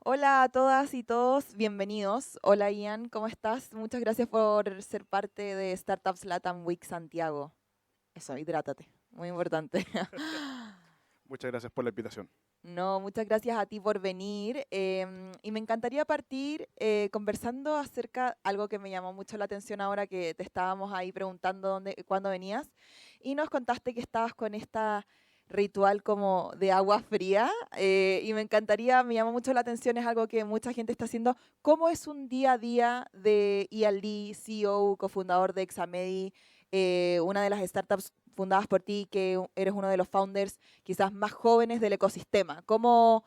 Hola a todas y todos, bienvenidos. Hola Ian, ¿cómo estás? Muchas gracias por ser parte de Startups Latam Week Santiago. Eso, hidrátate, muy importante. Muchas gracias por la invitación. No, muchas gracias a ti por venir. Y me encantaría partir conversando acerca de algo que me llamó mucho la atención ahora que te estábamos ahí preguntando cuándo venías. Y nos contaste que estabas con esta ritual como de agua fría. Y me llamó mucho la atención, es algo que mucha gente está haciendo. ¿Cómo es un día a día de Ian Lee, CEO, cofundador de Examedi, una de las startups fundadas por ti, que eres uno de los founders quizás más jóvenes del ecosistema? ¿Cómo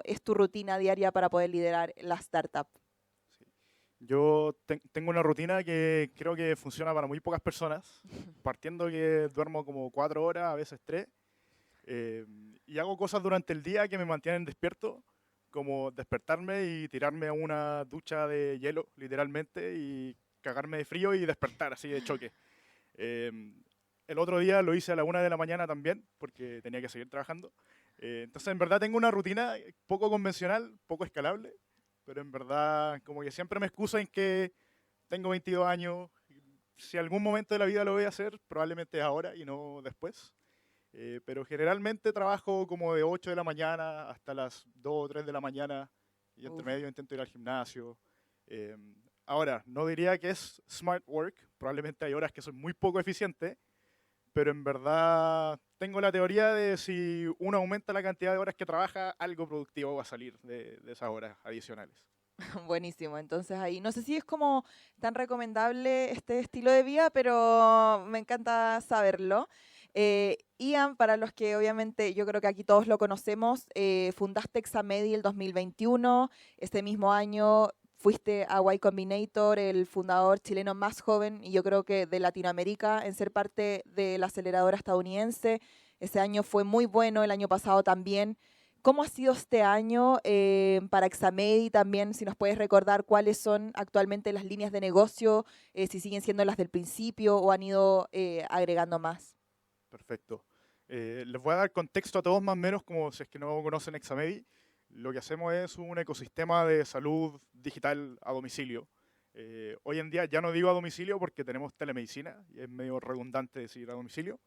es tu rutina diaria para poder liderar la startup? Sí. Tengo una rutina que creo que funciona para muy pocas personas, partiendo que duermo como 4 horas, a veces tres, eh, y hago cosas durante el día que me mantienen despierto, como despertarme y tirarme a una ducha de hielo, literalmente, y cagarme de frío y despertar así de choque. Eh, el otro día lo hice a la 1 de la mañana también, porque tenía que seguir trabajando. Entonces, en verdad, tengo una rutina poco convencional, poco escalable, pero en verdad, como que siempre me excuso en que tengo 22 años. Si algún momento de la vida lo voy a hacer, probablemente es ahora y no después. Pero generalmente trabajo como de 8 de la mañana hasta las 2 o 3 de la mañana y entre Uf. medio intento ir al gimnasio. Eh, Ahora, no diría que es smart work, probablemente hay horas que son muy poco eficiente, pero en verdad tengo la teoría de si uno aumenta la cantidad de horas que trabaja, algo productivo va a salir de esas horas adicionales. Buenísimo. Entonces ahí, no sé si es como tan recomendable este estilo de vida, pero me encanta saberlo. Ian, para los que obviamente yo creo que aquí todos lo conocemos, fundaste Examedi el 2021. Este mismo año fuiste a Y Combinator, el fundador chileno más joven y yo creo que de Latinoamérica en ser parte de la aceleradora estadounidense. Ese año fue muy bueno, el año pasado también. ¿Cómo ha sido este año para Examedi también? Si nos puedes recordar cuáles son actualmente las líneas de negocio, si siguen siendo las del principio o han ido agregando más. Perfecto. Les voy a dar contexto a todos más o menos, como si es que no conocen Examedi. Lo que hacemos es un ecosistema de salud digital a domicilio. Hoy en día ya no digo a domicilio porque tenemos telemedicina y es medio redundante decir a domicilio.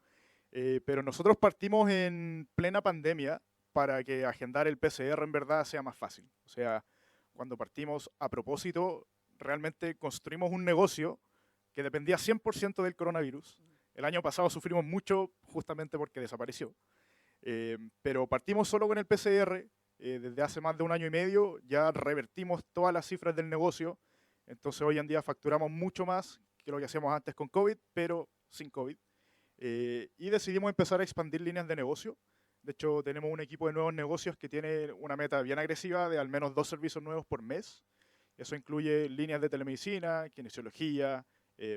Pero nosotros partimos en plena pandemia para que agendar el PCR en verdad sea más fácil. O sea, cuando partimos a propósito, realmente construimos un negocio que dependía 100% del coronavirus. El año pasado sufrimos mucho justamente porque desapareció. Pero partimos solo con el PCR. Desde hace más de un año y medio ya revertimos todas las cifras del negocio. Entonces hoy en día facturamos mucho más que lo que hacíamos antes con COVID, pero sin COVID. Y decidimos empezar a expandir líneas de negocio. De hecho, tenemos un equipo de nuevos negocios que tiene una meta bien agresiva de al menos 2 servicios nuevos por mes. Eso incluye líneas de telemedicina, kinesiología,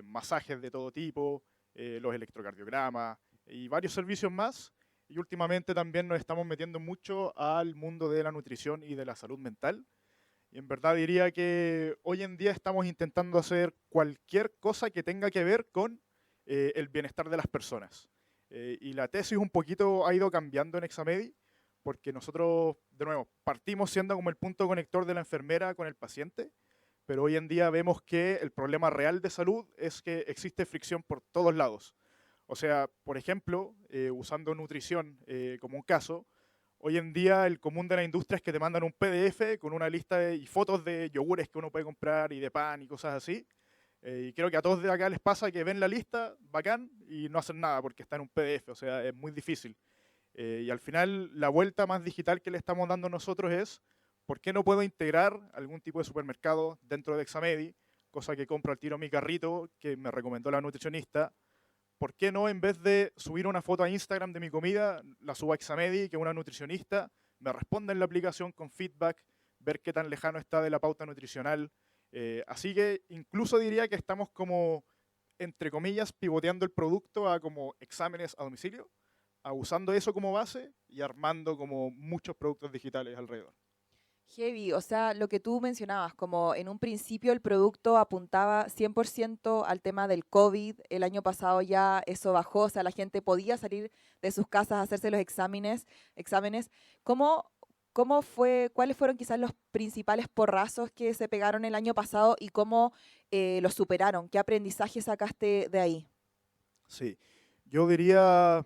masajes de todo tipo, los electrocardiogramas y varios servicios más. Y últimamente también nos estamos metiendo mucho al mundo de la nutrición y de la salud mental. Y en verdad diría que hoy en día estamos intentando hacer cualquier cosa que tenga que ver con el bienestar de las personas. Y la tesis un poquito ha ido cambiando en Examedi, porque nosotros, de nuevo, partimos siendo como el punto conector de la enfermera con el paciente, pero hoy en día vemos que el problema real de salud es que existe fricción por todos lados. O sea, por ejemplo, usando nutrición como un caso, hoy en día el común de la industria es que te mandan un PDF con una lista y fotos de yogures que uno puede comprar y de pan y cosas así. Y creo que a todos de acá les pasa que ven la lista, bacán, y no hacen nada porque está en un PDF, o sea, es muy difícil. Y al final la vuelta más digital que le estamos dando nosotros es, ¿por qué no puedo integrar algún tipo de supermercado dentro de Examedi? Cosa que compro al tiro mi carrito, que me recomendó la nutricionista. ¿Por qué no, en vez de subir una foto a Instagram de mi comida, la subo a Examedi, que es una nutricionista, me responde en la aplicación con feedback, ver qué tan lejano está de la pauta nutricional? Así que incluso diría que estamos como, entre comillas, pivoteando el producto a como exámenes a domicilio, a usando eso como base y armando como muchos productos digitales alrededor. Heavy, o sea, lo que tú mencionabas, como en un principio el producto apuntaba 100% al tema del COVID, el año pasado ya eso bajó, o sea, la gente podía salir de sus casas a hacerse los exámenes. ¿Cómo, ¿Cuáles fueron quizás los principales porrazos que se pegaron el año pasado y cómo los superaron? ¿Qué aprendizaje sacaste de ahí? Sí, yo diría,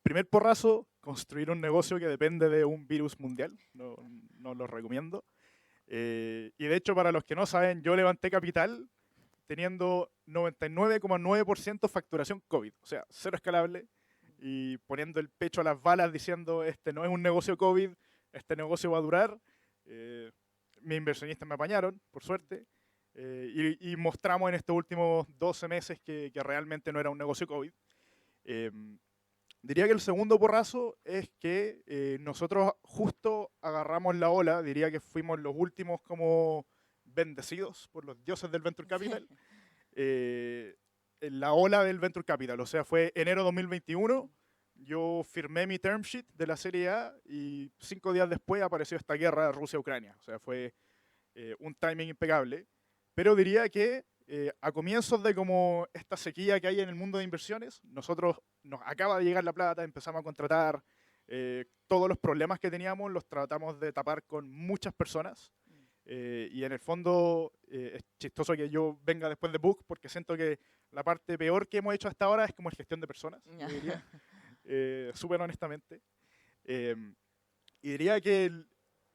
primer porrazo, construir un negocio que depende de un virus mundial. No, no lo recomiendo. Y de hecho, para los que no saben, yo levanté capital teniendo 99,9% facturación COVID, o sea, cero escalable, y poniendo el pecho a las balas diciendo, este no es un negocio COVID, este negocio va a durar. Eh, Mis inversionistas me apañaron, por suerte, y mostramos en estos últimos 12 meses que realmente no era un negocio COVID. Eh, Diría que el segundo porrazo es que nosotros justo agarramos la ola, diría que fuimos los últimos como bendecidos por los dioses del Venture Capital, en la ola del Venture Capital, o sea, fue enero 2021, yo firmé mi term sheet de la Serie A y 5 días después apareció esta guerra Rusia-Ucrania, o sea, fue un timing impecable, pero diría que a comienzos de como esta sequía que hay en el mundo de inversiones, nosotros nos acaba de llegar la plata, empezamos a contratar, todos los problemas que teníamos los tratamos de tapar con muchas personas. Y en el fondo es chistoso que yo venga después de Book porque siento que la parte peor que hemos hecho hasta ahora es como la gestión de personas, yo diría, súper honestamente. Eh, y diría que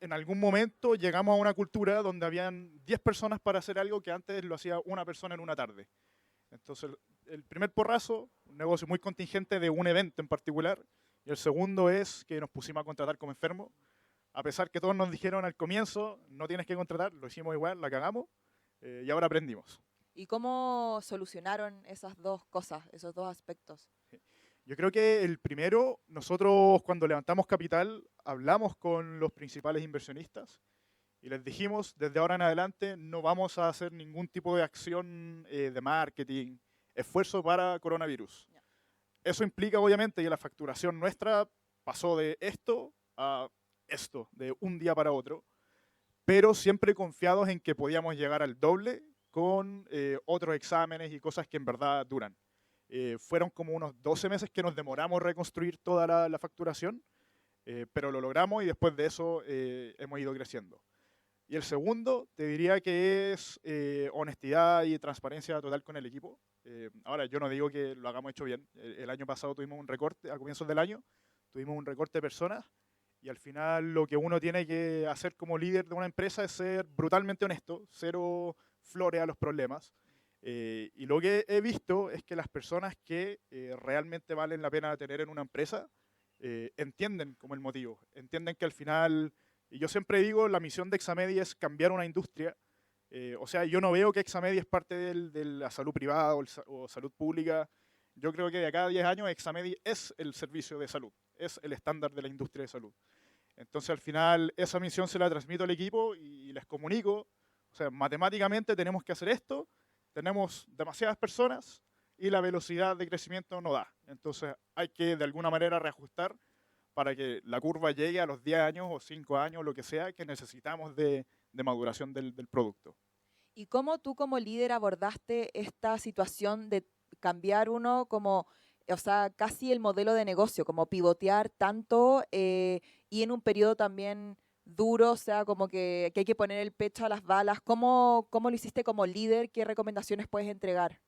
en algún momento llegamos a una cultura donde habían 10 personas para hacer algo que antes lo hacía una persona en una tarde. Entonces, el primer porrazo, un negocio muy contingente de un evento en particular, y el segundo es que nos pusimos a contratar como enfermos. A pesar que todos nos dijeron al comienzo, no tienes que contratar, lo hicimos igual, la cagamos, y ahora aprendimos. ¿Y cómo solucionaron esas dos cosas, esos dos aspectos? Yo creo que el primero, nosotros cuando levantamos capital, hablamos con los principales inversionistas y les dijimos, desde ahora en adelante no vamos a hacer ningún tipo de acción de marketing, esfuerzo para coronavirus. Ya. Eso implica obviamente que la facturación nuestra pasó de esto a esto, de un día para otro, pero siempre confiados en que podíamos llegar al doble con otros exámenes y cosas que en verdad duran. Fueron como unos 12 meses que nos demoramos reconstruir toda la facturación, pero lo logramos y después de eso hemos ido creciendo. Y el segundo, te diría que es honestidad y transparencia total con el equipo. Ahora, yo no digo que lo hagamos hecho bien. El año pasado tuvimos un recorte, a comienzos del año, tuvimos un recorte de personas y al final lo que uno tiene que hacer como líder de una empresa es ser brutalmente honesto, cero flores a los problemas. Y lo que he visto es que las personas que realmente valen la pena tener en una empresa entienden como el motivo, entienden que al final, y yo siempre digo, la misión de Examedi es cambiar una industria. O sea, yo no veo que Examedi es parte de la salud privada o salud pública. Yo creo que de acá a 10 años Examedi es el servicio de salud, es el estándar de la industria de salud. Entonces al final esa misión se la transmito al equipo y les comunico, o sea, matemáticamente tenemos que hacer esto, tenemos demasiadas personas y la velocidad de crecimiento no da. Entonces hay que de alguna manera reajustar para que la curva llegue a los 10 años o 5 años, lo que sea, que necesitamos de maduración del producto. ¿Y cómo tú como líder abordaste esta situación de cambiar uno como, o sea, casi el modelo de negocio, como pivotear tanto y en un periodo también duro, o sea, como que hay que poner el pecho a las balas? ¿Cómo lo hiciste como líder? ¿Qué recomendaciones puedes entregar?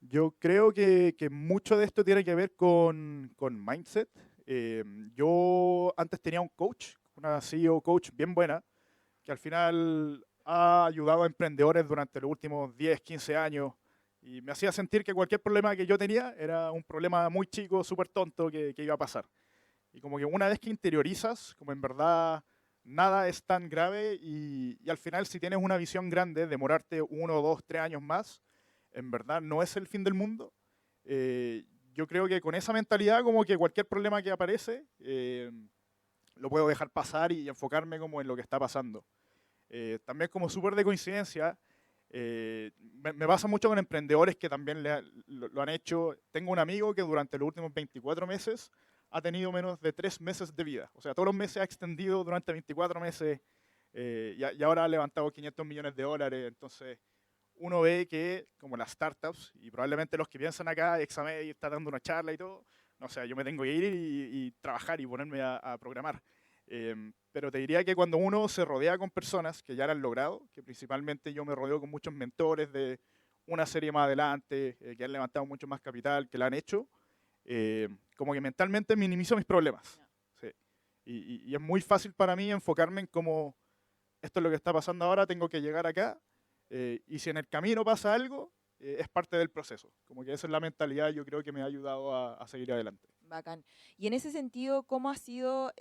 Yo creo que mucho de esto tiene que ver con mindset. Yo antes tenía un coach, una CEO coach bien buena, que al final ha ayudado a emprendedores durante los últimos 10, 15 años y me hacía sentir que cualquier problema que yo tenía era un problema muy chico, súper tonto que iba a pasar. Y como que una vez que interiorizas, como en verdad nada es tan grave y al final si tienes una visión grande, demorarte 1, 2, 3 años más, en verdad no es el fin del mundo. Yo creo que con esa mentalidad como que cualquier problema que aparece lo puedo dejar pasar y enfocarme como en lo que está pasando. También como súper de coincidencia, me pasa mucho con emprendedores que también lo han hecho. Tengo un amigo que durante los últimos 24 meses ha tenido menos de 3 meses de vida. O sea, todos los meses ha extendido durante 24 meses y ahora ha levantado 500 millones de dólares. Entonces, uno ve que, como las startups, y probablemente los que piensan acá, Examedi está dando una charla y todo, no sé, yo me tengo que ir y trabajar y ponerme a programar. Pero te diría que cuando uno se rodea con personas que ya lo han logrado, que principalmente yo me rodeo con muchos mentores de una serie más adelante, que han levantado mucho más capital, que la han hecho, como que mentalmente minimizo mis problemas. Sí. Y es muy fácil para mí enfocarme en cómo esto es lo que está pasando ahora, tengo que llegar acá, y si en el camino pasa algo, es parte del proceso. Como que esa es la mentalidad, yo creo que me ha ayudado a seguir adelante. Bacán. Y en ese sentido, ¿cómo ha sido,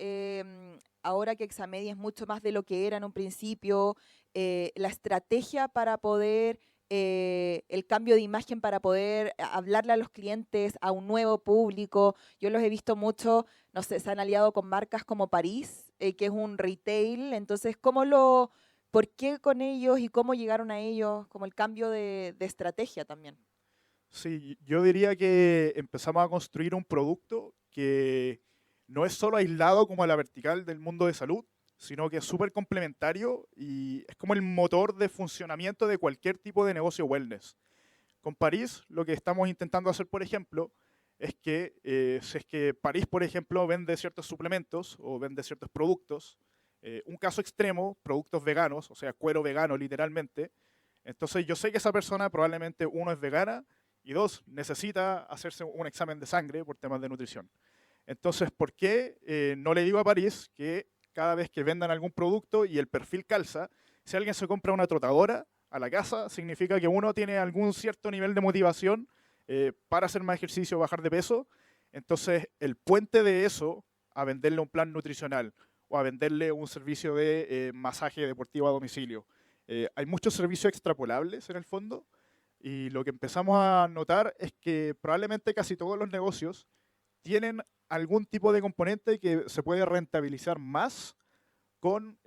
ahora que Examedi es mucho más de lo que era en un principio, la estrategia para poder, el cambio de imagen para poder hablarle a los clientes, a un nuevo público? Yo los he visto mucho, no sé, se han aliado con marcas como París, que es un retail. Entonces, ¿por qué con ellos y cómo llegaron a ellos? Como el cambio de estrategia también. Sí, yo diría que empezamos a construir un producto que no es solo aislado como a la vertical del mundo de salud, sino que es súper complementario y es como el motor de funcionamiento de cualquier tipo de negocio wellness. Con París, lo que estamos intentando hacer, por ejemplo, es que si es que París, por ejemplo, vende ciertos suplementos o vende ciertos productos, un caso extremo, productos veganos, o sea, cuero vegano literalmente, entonces yo sé que esa persona probablemente, uno, es vegana y dos, necesita hacerse un examen de sangre por temas de nutrición. Entonces, ¿por qué no le digo a París que cada vez que vendan algún producto y el perfil calza, si alguien se compra una trotadora a la casa, significa que uno tiene algún cierto nivel de motivación para hacer más ejercicio, bajar de peso? Entonces, el puente de eso a venderle un plan nutricional o a venderle un servicio de masaje deportivo a domicilio. Hay muchos servicios extrapolables en el fondo, y lo que empezamos a notar es que probablemente casi todos los negocios tienen algún tipo de componente que se puede rentabilizar más con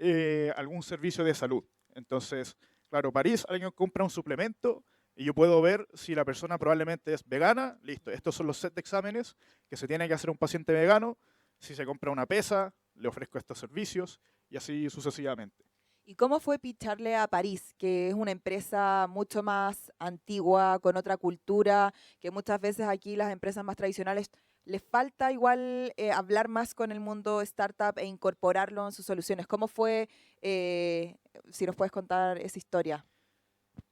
algún servicio de salud. Entonces, claro, París, alguien compra un suplemento y yo puedo ver si la persona probablemente es vegana. Listo, estos son los set de exámenes que se tiene que hacer un paciente vegano. Si se compra una pesa, le ofrezco estos servicios y así sucesivamente. ¿Y cómo fue picharle a París, que es una empresa mucho más antigua, con otra cultura, que muchas veces aquí las empresas más tradicionales les falta igual hablar más con el mundo startup e incorporarlo en sus soluciones? ¿Cómo fue, si nos puedes contar esa historia?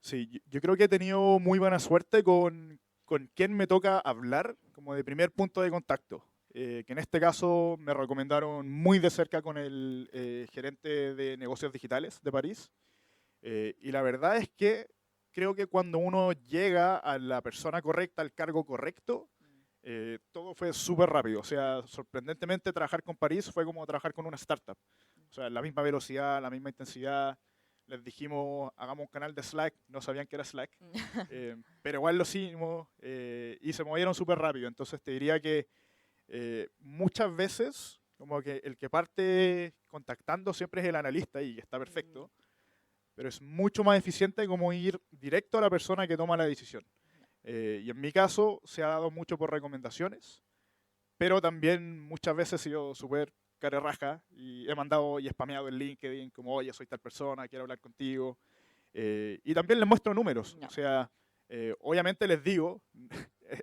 Sí, yo creo que he tenido muy buena suerte con quien me toca hablar como de primer punto de contacto. Que en este caso me recomendaron muy de cerca con el gerente de negocios digitales de París. Y la verdad es que creo que cuando uno llega a la persona correcta, al cargo correcto, todo fue súper rápido. O sea, sorprendentemente trabajar con París fue como trabajar con una startup. O sea, la misma velocidad, la misma intensidad. Les dijimos, hagamos un canal de Slack, no sabían que era Slack, pero igual lo hicimos y se movieron súper rápido. Entonces te diría que muchas veces, como que el que parte contactando siempre es el analista y está perfecto, pero es mucho más eficiente como ir directo a la persona que toma la decisión. Y en mi caso se ha dado mucho por recomendaciones, pero también muchas veces he sido súper carerraja y he mandado y spameado en LinkedIn como, oye, soy tal persona, quiero hablar contigo. Y también les muestro números. No. O sea, obviamente les digo,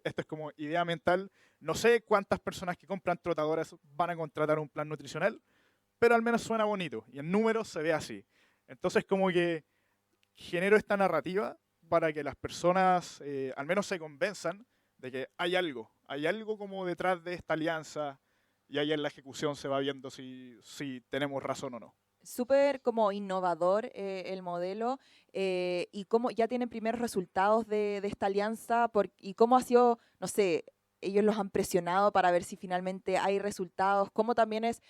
esto es como idea mental, no sé cuántas personas que compran trotadoras van a contratar un plan nutricional, pero al menos suena bonito y en números se ve así. Entonces como que genero esta narrativa para que las personas al menos se convenzan de que hay algo como detrás de esta alianza y ahí en la ejecución se va viendo si tenemos razón o no. Súper como innovador el modelo, y cómo ya tienen primeros resultados de esta alianza y cómo ha sido, no sé, ellos los han presionado para ver si finalmente hay resultados, cómo también es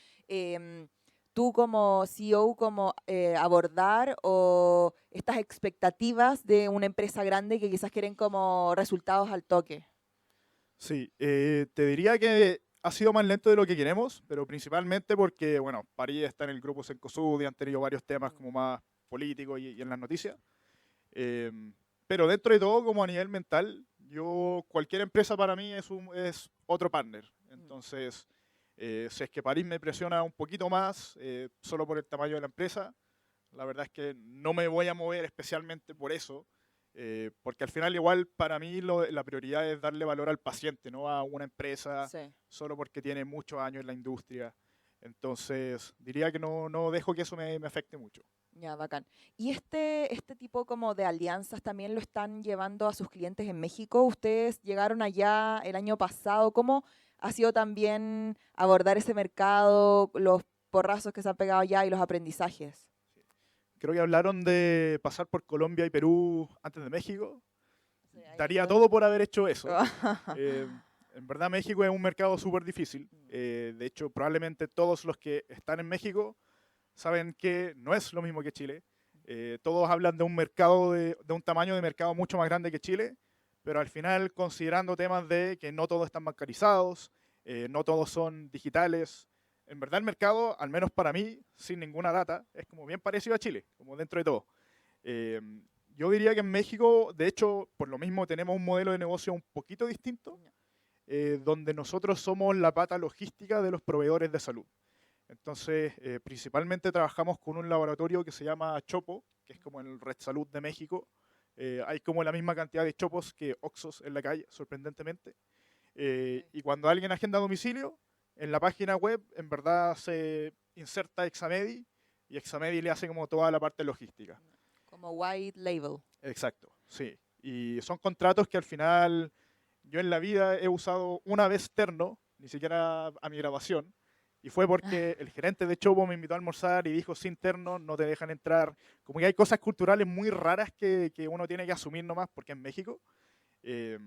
tú como CEO, como abordar o estas expectativas de una empresa grande que quizás quieren como resultados al toque. Sí, te diría que ha sido más lento de lo que queremos, pero principalmente porque, bueno, París está en el grupo Cencosud y han tenido varios temas como más políticos y en las noticias. Pero dentro de todo, como a nivel mental, cualquier empresa para mí es otro partner. Entonces, si es que París me presiona un poquito más, solo por el tamaño de la empresa, la verdad es que no me voy a mover especialmente por eso, porque al final igual para mí la prioridad es darle valor al paciente, no a una empresa Sí. solo porque tiene muchos años en la industria. Entonces, diría que no dejo que eso me afecte mucho. Ya, bacán. ¿Y este tipo como de alianzas también lo están llevando a sus clientes en México? Ustedes llegaron allá el año pasado. ¿Cómo ha sido también abordar ese mercado, los porrazos que se han pegado allá y los aprendizajes? Creo que hablaron de pasar por Colombia y Perú antes de México. Sí, ahí Daría estoy. todo por haber hecho eso. Eh, en verdad México es un mercado súper difícil. De hecho, probablemente todos los que están en México saben que no es lo mismo que Chile. Todos hablan de un mercado, de un tamaño de mercado mucho más grande que Chile, pero al final considerando temas de que no todos están bancarizados, no todos son digitales. En verdad el mercado, al menos para mí, sin ninguna data, es como bien parecido a Chile, como dentro de todo. Eh, yo diría que en México, de hecho, por lo mismo tenemos un modelo de negocio un poquito distinto, donde nosotros somos la pata logística de los proveedores de salud. Entonces, principalmente trabajamos con un laboratorio que se llama Chopo, que es como el Red Salud de México. Hay como la misma cantidad de chopos que Oxxos en la calle, sorprendentemente. Y cuando alguien agenda domicilio, en la página web en verdad se inserta Examedi y Examedi le hace como toda la parte logística. Como white label. Exacto, sí. Y son contratos que al final yo en la vida he usado una vez terno, ni siquiera a mi grabación, y fue porque el gerente de Chopo me invitó a almorzar y dijo, sin terno no te dejan entrar. Como que hay cosas culturales muy raras que uno tiene que asumir nomás porque es México. Eh,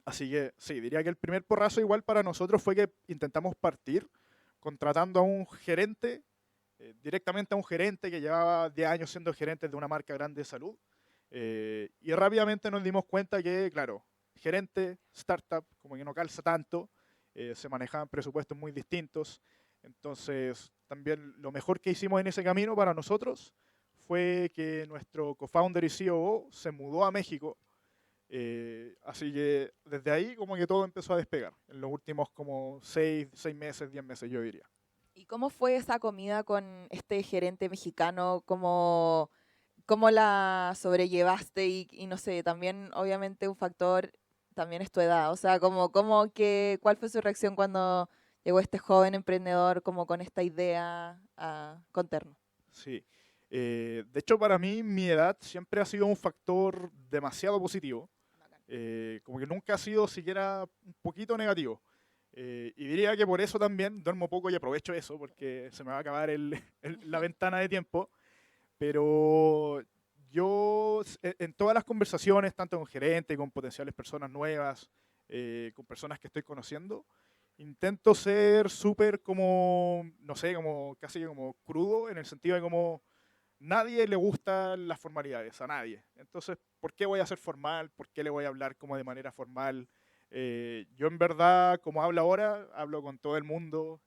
Así que sí, diría que el primer porrazo igual para nosotros fue que intentamos partir contratando a un gerente, directamente a un gerente que llevaba 10 años siendo gerente de una marca grande de salud. Y rápidamente nos dimos cuenta que, claro, gerente, startup, como que no calza tanto, se manejaban presupuestos muy distintos. Entonces, también lo mejor que hicimos en ese camino para nosotros fue que nuestro co-founder y CEO se mudó a México, así que desde ahí como que todo empezó a despegar, en los últimos como 6 meses, 10 meses yo diría. ¿Y cómo fue esa comida con este gerente mexicano? ¿Cómo la sobrellevaste? Y no sé, también obviamente un factor también es tu edad. O sea, ¿cuál fue su reacción cuando llegó este joven emprendedor como con esta idea con Terno? Sí. De hecho, para mí mi edad siempre ha sido un factor demasiado positivo, como que nunca ha sido siquiera un poquito negativo. Y diría que por eso también duermo poco y aprovecho eso, porque se me va a acabar la ventana de tiempo. Pero yo en todas las conversaciones, tanto con gerentes, con potenciales personas nuevas, con personas que estoy conociendo, intento ser súper como, no sé, como casi como crudo, en el sentido de como nadie le gustan las formalidades, a nadie. Entonces, ¿por qué voy a ser formal? ¿Por qué le voy a hablar como de manera formal? Yo en verdad, como hablo ahora, hablo con todo el mundo,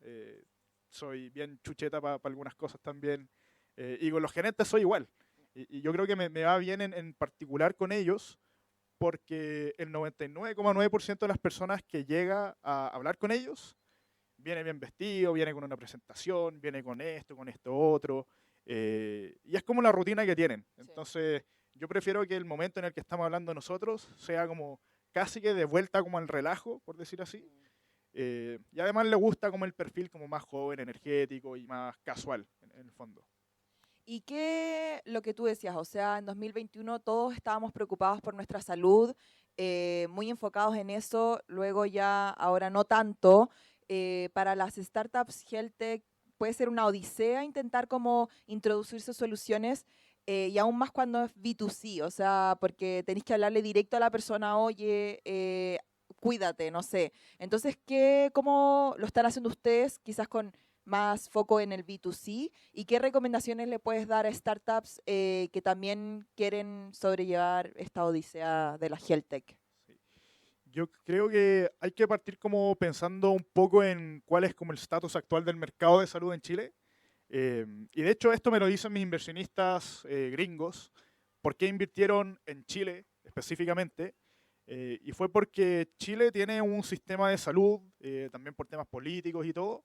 soy bien chucheta para algunas cosas también, y con los gerentes soy igual. Y yo creo que me va bien en particular con ellos, porque el 99,9% de las personas que llega a hablar con ellos viene bien vestido, viene con una presentación, viene con esto otro, y es como la rutina que tienen. Sí. Entonces, yo prefiero que el momento en el que estamos hablando nosotros sea como casi que de vuelta como al relajo, por decir así. Y además le gusta como el perfil como más joven, energético y más casual, en el fondo. ¿Y qué lo que tú decías? O sea, en 2021 todos estábamos preocupados por nuestra salud, muy enfocados en eso, luego ya ahora no tanto. Para las startups, HealthTech puede ser una odisea intentar como introducir sus soluciones, y aún más cuando es B2C, o sea, porque tenéis que hablarle directo a la persona, oye, cuídate, no sé. Entonces, ¿cómo lo están haciendo ustedes? Quizás con más foco en el B2C, y qué recomendaciones le puedes dar a startups que también quieren sobrellevar esta odisea de la health tech. Sí. Yo creo que hay que partir como pensando un poco en cuál es como el estatus actual del mercado de salud en Chile. Y de hecho esto me lo dicen mis inversionistas gringos. ¿Por qué invirtieron en Chile específicamente? Y fue porque Chile tiene un sistema de salud, también por temas políticos y todo,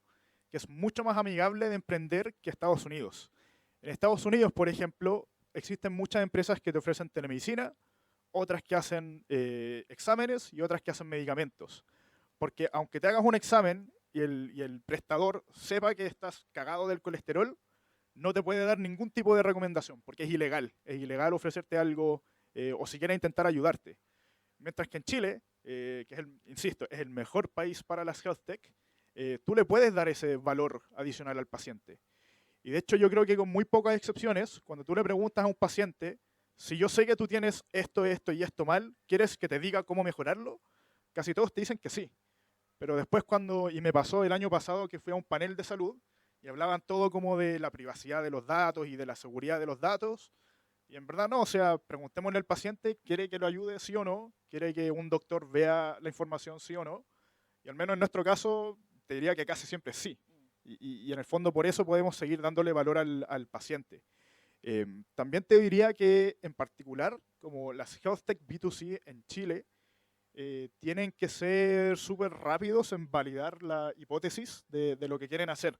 que es mucho más amigable de emprender que Estados Unidos. En Estados Unidos, por ejemplo, existen muchas empresas que te ofrecen telemedicina, otras que hacen exámenes y otras que hacen medicamentos. Porque aunque te hagas un examen y el prestador sepa que estás cagado del colesterol, no te puede dar ningún tipo de recomendación, porque es ilegal. Es ilegal ofrecerte algo o siquiera intentar ayudarte. Mientras que en Chile, que es insisto, es el mejor país para las health tech, tú le puedes dar ese valor adicional al paciente. Y de hecho yo creo que con muy pocas excepciones, cuando tú le preguntas a un paciente, si yo sé que tú tienes esto, esto y esto mal, ¿quieres que te diga cómo mejorarlo? Casi todos te dicen que sí. Pero después y me pasó el año pasado que fui a un panel de salud y hablaban todo como de la privacidad de los datos y de la seguridad de los datos. Y en verdad no, o sea, preguntémosle al paciente, ¿quiere que lo ayude sí o no? ¿Quiere que un doctor vea la información sí o no? Y al menos en nuestro caso, te diría que casi siempre sí. Y en el fondo por eso podemos seguir dándole valor al paciente. También te diría que en particular, como las Health Tech B2C en Chile, tienen que ser súper rápidos en validar la hipótesis de lo que quieren hacer.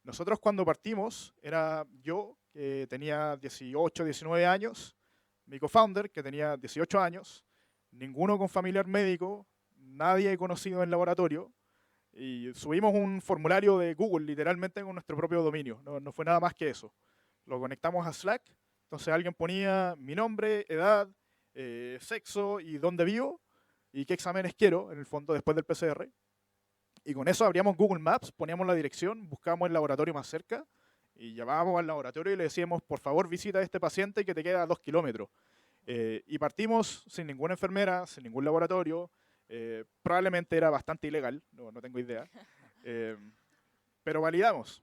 Nosotros cuando partimos, era yo, que tenía 18, 19 años, mi co-founder, que tenía 18 años, ninguno con familiar médico, nadie conocido en el laboratorio, y subimos un formulario de Google, literalmente con nuestro propio dominio, no fue nada más que eso. Lo conectamos a Slack, entonces alguien ponía mi nombre, edad, sexo y dónde vivo, y qué exámenes quiero, en el fondo, después del PCR. Y con eso abríamos Google Maps, poníamos la dirección, buscábamos el laboratorio más cerca y llamábamos al laboratorio y le decíamos, por favor, visita a este paciente que te queda a 2 kilómetros. Y partimos sin ninguna enfermera, sin ningún laboratorio. Probablemente era bastante ilegal, no tengo idea. Pero validamos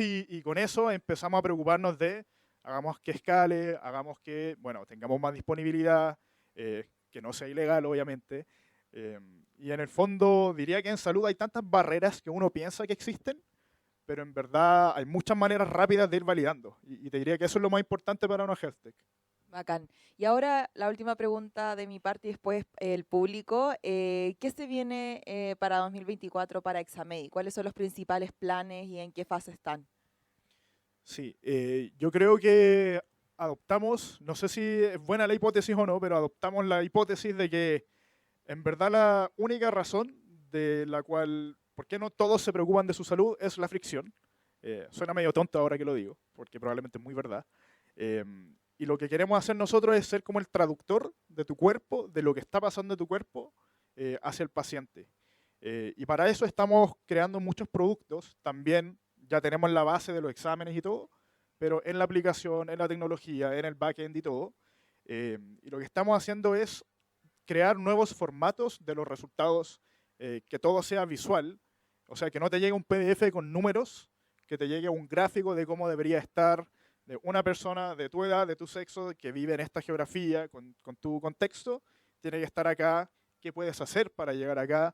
y con eso empezamos a preocuparnos de, hagamos que escale, hagamos que, bueno, tengamos más disponibilidad, que no sea ilegal, obviamente. Y en el fondo diría que en salud hay tantas barreras que uno piensa que existen, pero en verdad hay muchas maneras rápidas de ir validando. Y te diría que eso es lo más importante para una health tech. Bacán. Y ahora la última pregunta de mi parte y después el público. ¿Qué se viene para 2024 para Examedi? ¿Cuáles son los principales planes y en qué fase están? Sí, yo creo que adoptamos, no sé si es buena la hipótesis o no, pero adoptamos la hipótesis de que en verdad la única razón de la cual, ¿por qué no todos se preocupan de su salud? Es la fricción. Suena medio tonto ahora que lo digo, porque probablemente es muy verdad. Y lo que queremos hacer nosotros es ser como el traductor de tu cuerpo, de lo que está pasando en tu cuerpo, hacia el paciente. Y para eso estamos creando muchos productos. También ya tenemos la base de los exámenes y todo, pero en la aplicación, en la tecnología, en el backend y todo. Y lo que estamos haciendo es crear nuevos formatos de los resultados, que todo sea visual, o sea, que no te llegue un PDF con números, que te llegue un gráfico de cómo debería estar de una persona de tu edad, de tu sexo, que vive en esta geografía, con tu contexto, tiene que estar acá, qué puedes hacer para llegar acá.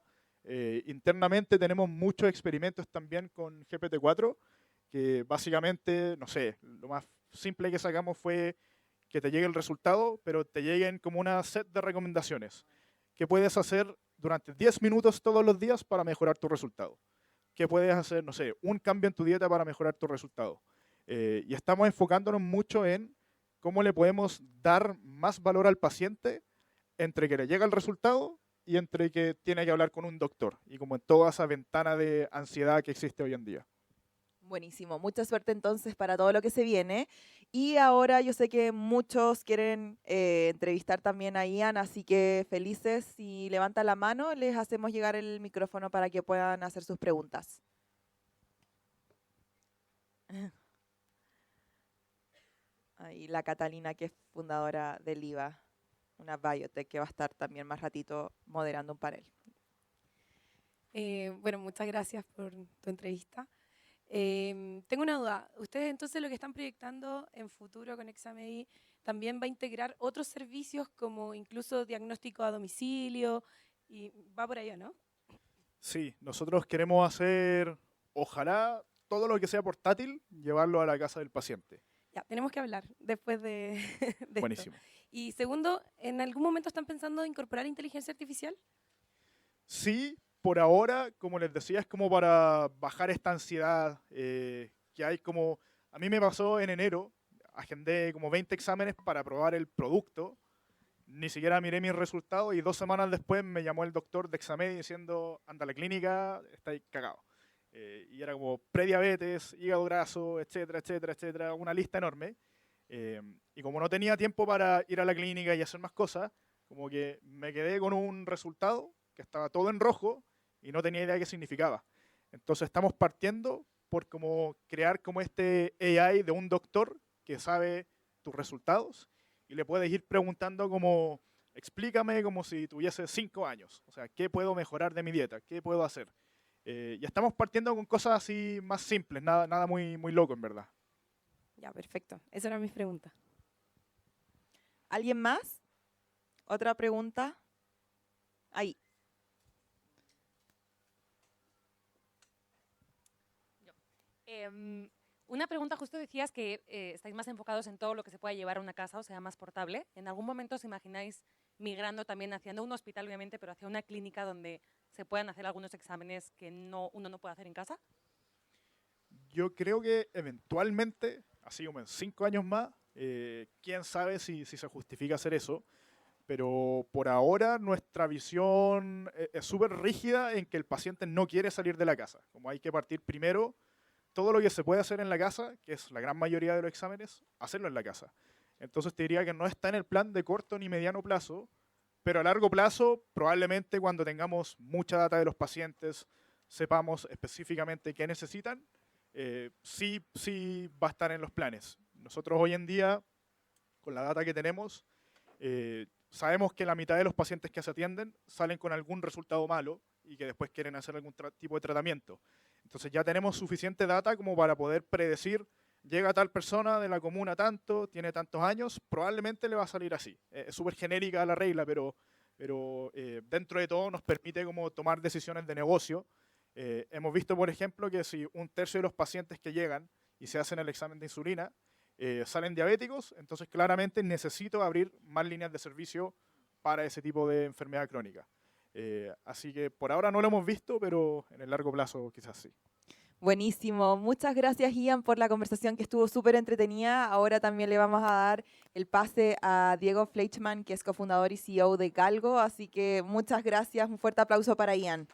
Internamente tenemos muchos experimentos también con GPT-4, que básicamente, no sé, lo más simple que sacamos fue que te llegue el resultado, pero te lleguen como una set de recomendaciones. ¿Qué puedes hacer durante 10 minutos todos los días para mejorar tu resultado? ¿Qué puedes hacer, no sé, un cambio en tu dieta para mejorar tu resultado? Y estamos enfocándonos mucho en cómo le podemos dar más valor al paciente entre que le llega el resultado y entre que tiene que hablar con un doctor, y como en toda esa ventana de ansiedad que existe hoy en día. Buenísimo, mucha suerte entonces para todo lo que se viene. Y ahora yo sé que muchos quieren entrevistar también a Ian, así que felices, si levantan la mano, les hacemos llegar el micrófono para que puedan hacer sus preguntas. Ahí la Catalina, que es fundadora del IVA, una biotech que va a estar también más ratito moderando un panel. Bueno, muchas gracias por tu entrevista. Tengo una duda. ¿Ustedes entonces lo que están proyectando en futuro con Examedi también va a integrar otros servicios como incluso diagnóstico a domicilio? Y va por ahí, ¿no? Sí, nosotros queremos hacer, ojalá, todo lo que sea portátil, llevarlo a la casa del paciente. Ya, tenemos que hablar después de esto. Buenísimo. Y segundo, ¿en algún momento están pensando incorporar inteligencia artificial? Sí, por ahora, como les decía, es como para bajar esta ansiedad que hay como... A mí me pasó en enero, agendé como 20 exámenes para probar el producto. ni siquiera miré mis resultados y 2 semanas después me llamó el doctor de Examedi diciendo, anda a la clínica, estáis cagados. Y era como prediabetes, hígado graso, etcétera, etcétera, etcétera, una lista enorme. Y como no tenía tiempo para ir a la clínica y hacer más cosas, como que me quedé con un resultado que estaba todo en rojo y no tenía idea de qué significaba. Entonces estamos partiendo por como crear como este AI de un doctor que sabe tus resultados y le puedes ir preguntando como, explícame como si tuviese 5 años. O sea, ¿qué puedo mejorar de mi dieta? ¿Qué puedo hacer? Y estamos partiendo con cosas así más simples, nada muy, muy loco en verdad. Ya, perfecto. Esa era mi pregunta. ¿Alguien más? ¿Otra pregunta? Ahí. Una pregunta, justo decías que estáis más enfocados en todo lo que se pueda llevar a una casa, o sea, más portable. ¿En algún momento os imagináis migrando también hacia no un hospital, obviamente, pero hacia una clínica donde se puedan hacer algunos exámenes que uno no puede hacer en casa? Yo creo que eventualmente, así como en 5 años más, quién sabe si se justifica hacer eso, pero por ahora nuestra visión es súper rígida en que el paciente no quiere salir de la casa. Como hay que partir primero, todo lo que se puede hacer en la casa, que es la gran mayoría de los exámenes, hacerlo en la casa. Entonces te diría que no está en el plan de corto ni mediano plazo, pero a largo plazo, probablemente cuando tengamos mucha data de los pacientes, sepamos específicamente qué necesitan, sí va a estar en los planes. Nosotros hoy en día, con la data que tenemos, sabemos que la mitad de los pacientes que se atienden salen con algún resultado malo y que después quieren hacer algún tipo de tratamiento. Entonces ya tenemos suficiente data como para poder predecir, llega tal persona de la comuna tanto, tiene tantos años, probablemente le va a salir así. Es súper genérica la regla, pero dentro de todo nos permite como tomar decisiones de negocio. Hemos visto, por ejemplo, que si 1/3 de los pacientes que llegan y se hacen el examen de insulina salen diabéticos, entonces claramente necesito abrir más líneas de servicio para ese tipo de enfermedad crónica. Así que por ahora no lo hemos visto, pero en el largo plazo quizás sí. Buenísimo. Muchas gracias, Ian, por la conversación que estuvo súper entretenida. Ahora también le vamos a dar el pase a Diego Fleischmann, que es cofundador y CEO de Galgo. Así que muchas gracias. Un fuerte aplauso para Ian.